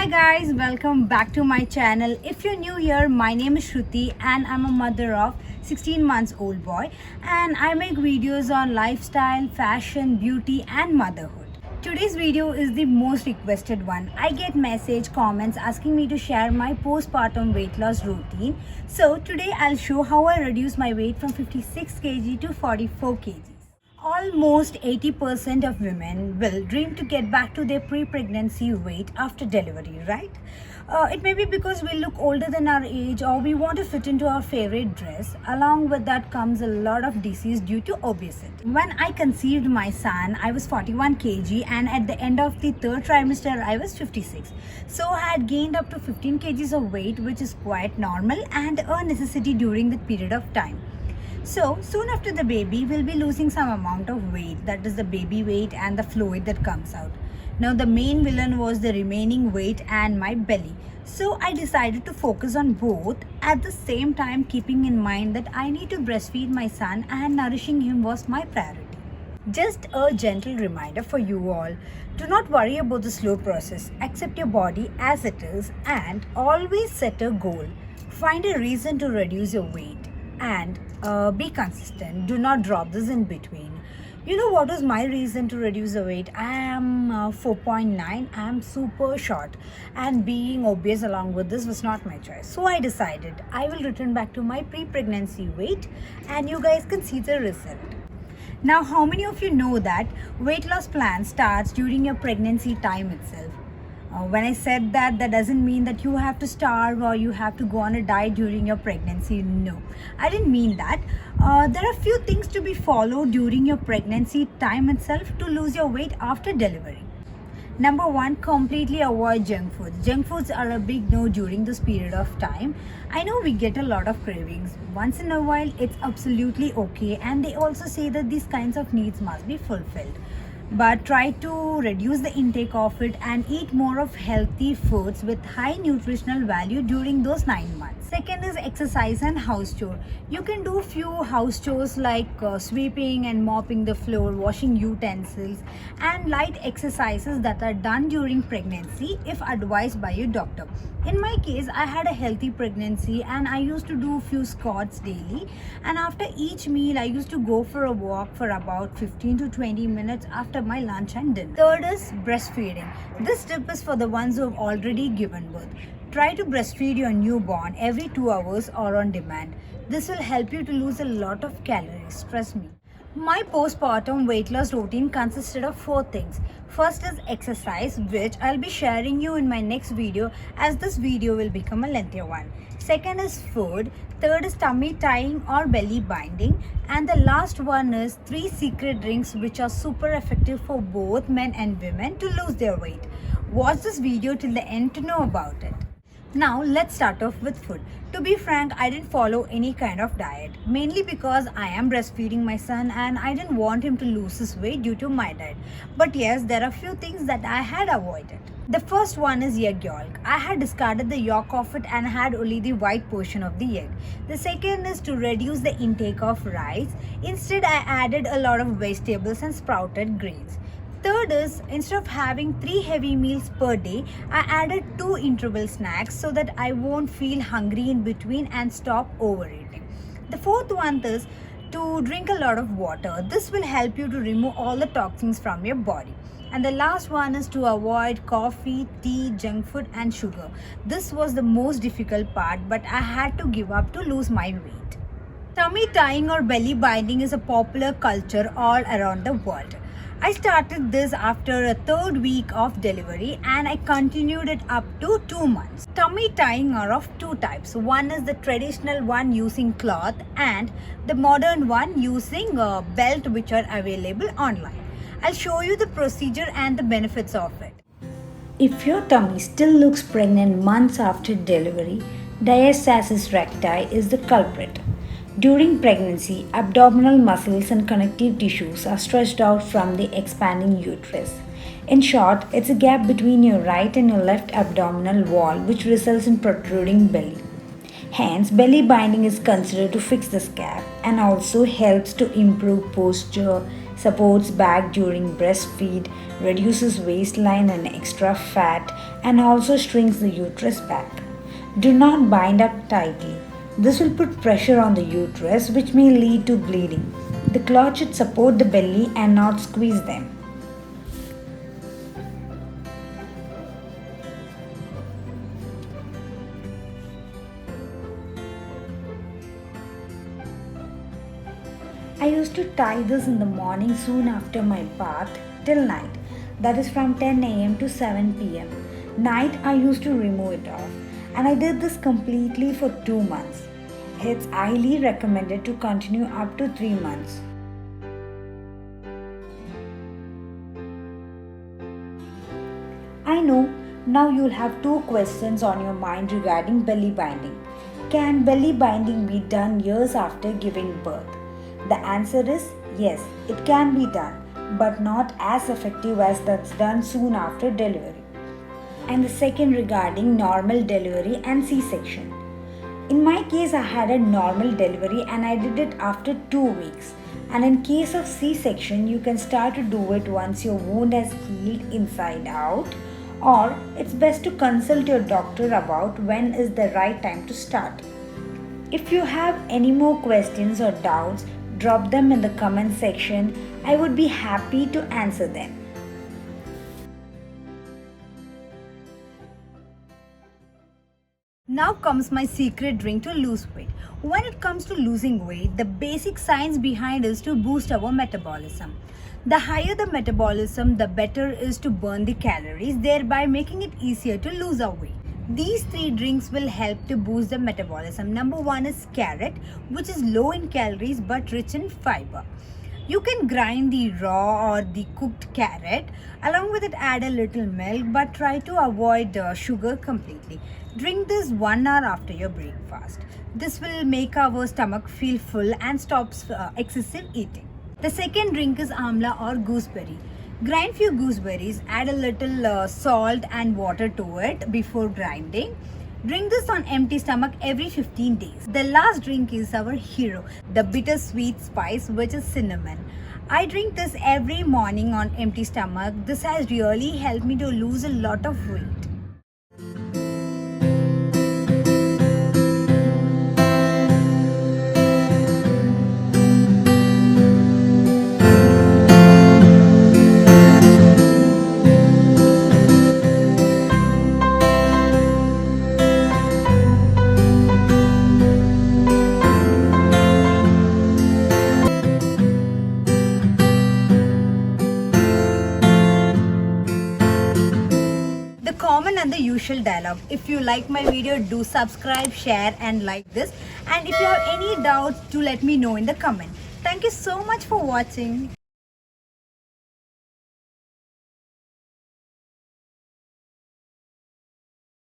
Hi guys, welcome back to my channel. If you're new here, my name is Shruti and I'm a mother of 16 months old boy and I make videos on lifestyle, fashion, beauty and motherhood. Today's video is the most requested one. I get message comments asking me to share my postpartum weight loss routine. So today I'll show how I reduced my weight from 56 kg to 44 kg. Almost 80% of women will dream to get back to their pre-pregnancy weight after delivery, right? It may be because we look older than our age or we want to fit into our favorite dress. Along with that comes a lot of disease due to obesity. When I conceived my son, I was 41 kg and at the end of the third trimester, I was 56. So I had gained up to 15 kgs of weight, which is quite normal and a necessity during that period of time. So soon after the baby, we'll be losing some amount of weight, that is the baby weight and the fluid that comes out. Now the main villain was the remaining weight and my belly. So I decided to focus on both at the same time, keeping in mind that I need to breastfeed my son and nourishing him was my priority. Just a gentle reminder for you all, do not worry about the slow process, accept your body as it is and always set a goal. Find a reason to reduce your weight and be consistent. Do not drop this in between. You know what was my reason to reduce the weight? I am 4.9. I am super short and being obese along with this was not my choice. So I decided I will return back to my pre-pregnancy weight and you guys can see the result. Now, how many of you know that weight loss plan starts during your pregnancy time itself? When I said that doesn't mean that you have to starve or you have to go on a diet during your pregnancy. No, I didn't mean that. There are few things to be followed during your pregnancy time itself to lose your weight after delivery. Number one, completely avoid junk foods. Junk foods are a big no during this period of time. I know we get a lot of cravings. Once in a while, it's absolutely okay. And they also say that these kinds of needs must be fulfilled. But try to reduce the intake of it and eat more of healthy foods with high nutritional value during those 9 months. Second is exercise and house chore. You can do few house chores like sweeping and mopping the floor, washing utensils and light exercises that are done during pregnancy if advised by your doctor. In my case, I had a healthy pregnancy and I used to do few squats daily, and after each meal I used to go for a walk for about 15 to 20 minutes after my lunch and dinner. Third is breastfeeding. This tip is for the ones who have already given birth. Try to breastfeed your newborn every 2 hours or on demand. This will help you to lose a lot of calories, trust me. My postpartum weight loss routine consisted of 4 things. First is exercise, which I'll be sharing you in my next video as this video will become a lengthier one. Second is food. Third is tummy tying or belly binding. And the last one is 3 secret drinks which are super effective for both men and women to lose their weight. Watch this video till the end to know about it. Now let's start off with food. To be frank, I didn't follow any kind of diet, mainly because I am breastfeeding my son and I didn't want him to lose his weight due to my diet. But yes, there are few things that I had avoided. The first one is egg yolk. I had discarded the yolk of it and had only the white portion of the egg. The second is to reduce the intake of rice. Instead, I added a lot of vegetables and sprouted grains. Third is, instead of having 3 heavy meals per day, I added 2 interval snacks so that I won't feel hungry in between and stop overeating. The fourth one is to drink a lot of water. This will help you to remove all the toxins from your body. And the last one is to avoid coffee, tea, junk food and sugar. This was the most difficult part, but I had to give up to lose my weight. Tummy tying or belly binding is a popular culture all around the world. I started this after a 3rd week of delivery and I continued it up to 2 months. Tummy tying are of 2 types. One is the traditional one using cloth and the modern one using a belt which are available online. I'll show you the procedure and the benefits of it. If your tummy still looks pregnant months after delivery, diastasis recti is the culprit. During pregnancy, abdominal muscles and connective tissues are stretched out from the expanding uterus. In short, it's a gap between your right and your left abdominal wall which results in protruding belly. Hence, belly binding is considered to fix this gap and also helps to improve posture, supports back during breastfeed, reduces waistline and extra fat, and also shrinks the uterus back. Do not bind up tightly. This will put pressure on the uterus, which may lead to bleeding. The cloth should support the belly and not squeeze them. I used to tie this in the morning soon after my bath till night, that is from 10 am to 7 pm. Night I used to remove it off, and I did this completely for 2 months. It's highly recommended to continue up to 3 months. I know now you'll have 2 questions on your mind regarding belly binding. Can belly binding be done years after giving birth? The answer is yes, it can be done, but not as effective as that's done soon after delivery. And the second regarding normal delivery and C-section. In my case, I had a normal delivery and I did it after 2 weeks. And in case of C-section, you can start to do it once your wound has healed inside out, or it's best to consult your doctor about when is the right time to start. If you have any more questions or doubts, drop them in the comment section. I would be happy to answer them. Now comes my secret drink to lose weight. When it comes to losing weight, the basic science behind is to boost our metabolism. The higher the metabolism, the better is to burn the calories, thereby making it easier to lose our weight. These 3 drinks will help to boost the metabolism. Number 1 is carrot, which is low in calories but rich in fiber. You can grind the raw or the cooked carrot. Along with it, add a little milk, but try to avoid sugar completely. Drink this 1 hour after your breakfast. This will make our stomach feel full and stops excessive eating. The second drink is amla or gooseberry. Grind few gooseberries, add a little salt and water to it before grinding. Drink this on empty stomach every 15 days. The last drink is our hero, the bittersweet spice, which is cinnamon. I drink this every morning on empty stomach. This has really helped me to lose a lot of weight. Common and the usual dialogue. If you like my video, do subscribe, share and like this. And if you have any doubts, do let me know in the comment. Thank you so much for watching.